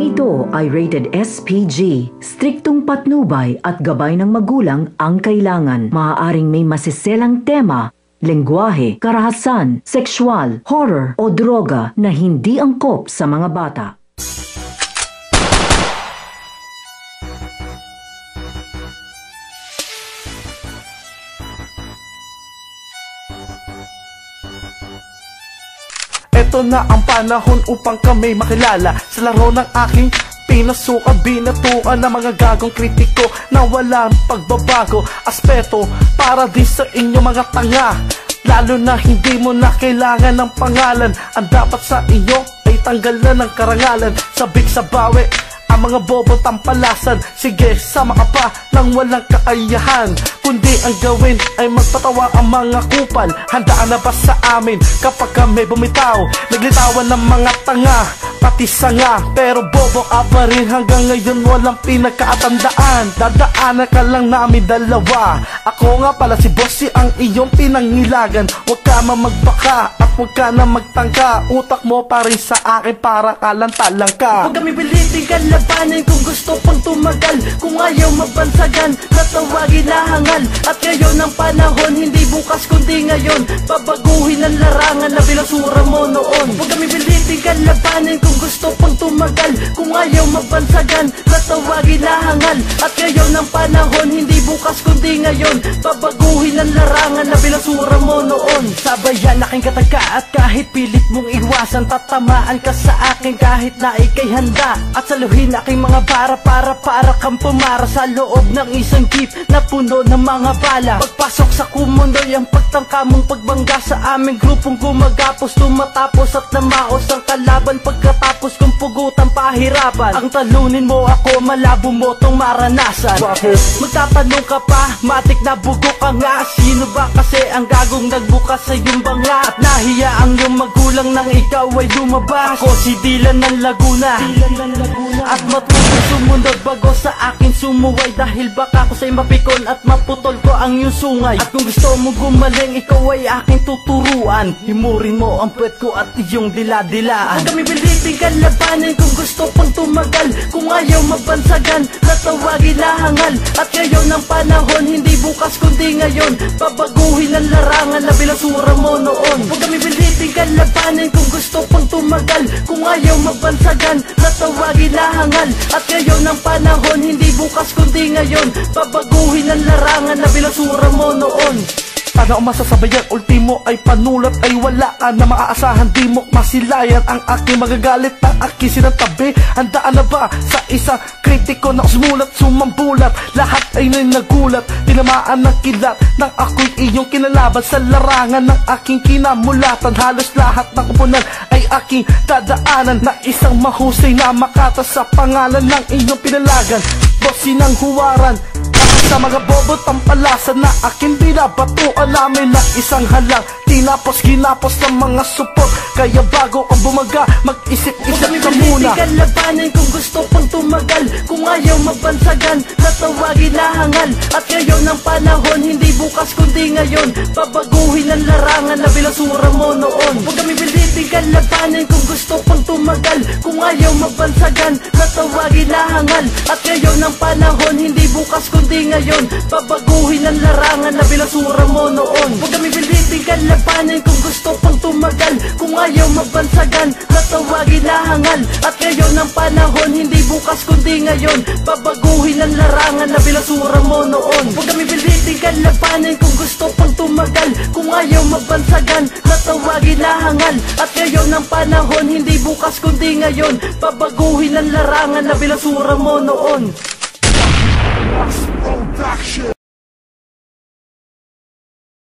ito ay rated SPG. Striktong patnubay at gabay ng magulang ang kailangan. Maaaring may masiselang tema, lengguwahe, karahasan, sexual, horror o droga na hindi angkop sa mga bata. Ito na ang panahon upang kami makilala sa laro ng aking pinasukan, binatuan ng mga gagong kritiko na walang pagbabago aspeto para din sa inyo mga tanga. Lalo na hindi mo na kailangan ng pangalan. Ang dapat sa iyo ay tanggalan ng karangalan. Sabik sa bawi ang mga bobo tampalasan. Sige, sama ka pa nang walang kakayahan. Kundi ang gawin ay magpatawa ang mga kupal. Handaan na ba sa amin kapag kami bumitaw? Naglitawan ng mga tanga, pati sanga. Pero bobo ka pa rin hanggang ngayon walang pinagkatandaan. Dadaanan ka lang namin dalawa. Ako nga pala si Bossy ang iyong pinangilagan. Huwag ka magbaka at huwag ka na magtangka. Utak mo pa rin sa akin para kalantalang ka. Huwag kami piliting kalabanin kung gusto pang tumagal. Kung ayaw mabansagan, natawagin na hangal. At ngayon ang panahon, hindi bukas kundi ngayon. Babaguhin ang larangan na binasura mo noon. Huwag kami piliting kalabanin kung gusto pang tumagal. Kung ayaw mabansagan, natawagin na hangal. At ngayon ang panahon, hindi bukas kundi ngayon. Babaguhin ang larangan na binasura mo noon. Sabayan aking kataga at kahit pilit mong iwasan, tatamaan ka sa akin kahit na ikay handa. At saluhin aking mga para kang pumara sa loob ng isang jeep na puno ng mga bala. Pagpasok sa kumundoy ang pagtangka mong pagbangga sa aming grupong gumagapos. Tumatapos at namaos ang kalaban pagkatapos kong pugutan pahirapan. Ang talunin mo ako, malabo mo tong maranasan. Magtatanong ka pa, matik na bugo ka nga. Sino ba kasi ang gagong nagbukas sa iyong banga? At nahiya ang iyong magulang nang ikaw ay lumabas. Ako si Dylan ng Laguna, at matutong sumunod bago sa akin sumuway. Dahil baka ako sa'y mapikon at maputol ko ang iyong sungay. At kung gusto mo gumaling, ikaw ay aking tuturuan. Himurin mo ang puwet ko at iyong diladilaan. Huwag kami piliting kalabanin kung gusto pang tumagal. Kung ayaw mabansagan, natawagin na hangal. At ngayon ang panahon, hindi bukas kundi ngayon. Babaguhin ang larangan na binasura mo noon. Huwag kami piliting kalabanin kung gusto pang tumagal. Kung ayaw mabansagan, natawagin na hangal. At ngayon ang panahon, hindi bukas kundi ngayon. Babaguhin ang larangan na binasura mo noon. Paano masasabayan, ultimo ay panulat ay wala ka na maaasahan. Di mo masilayan ang aking magagalit ng aking sinantabi. Handaan na ba sa isang kritiko na sumulat, sumambulat? Lahat ay nagulat, tinamaan ng kilat ng ako'y iyong kinalaban. Sa larangan ng aking kinamulatan, halos lahat ng kupunan ay aking dadaanan. Na isang mahusay na makata sa pangalan ng iyong pinalagan. Bossy ng huwaran sa mga bobo tampalasan na akin binabatuan namin ng isang halang. Tinapos ginapos ng mga support. Kaya bago ka bumaga, mag-isip-isip ka muna. Huwag kami kalabanin kung gusto pang tumagal. Kung ayaw mabansagan, natawagin na hangal. At ngayon ang panahon, hindi bukas kundi ngayon. Babaguhin ang larangan na binasura mo noon. Huwag kami piliting kalabanin kung gusto pang tumagal. Kung ayaw mabansagan, natawagin na hangal. At ngayon ang panahon, hindi bukas kundi ngayon. Babaguhin ang larangan na binasura mo noon. Huwag kami piliting kalabanin kung gusto pang tumagal. Kung ayaw mabansagan, natawagin na hangal. At ngayon ang panahon, hindi bukas kundi ngayon. Babaguhin ang larangan na binasura mo noon. Huwag kami piliting kalabanin kung gusto pang tumagal. Kung ayaw mabansagan, natawagin na hangal. At ngayon ang panahon, hindi bukas kundi ngayon. Babaguhin ang larangan na binasura mo noon.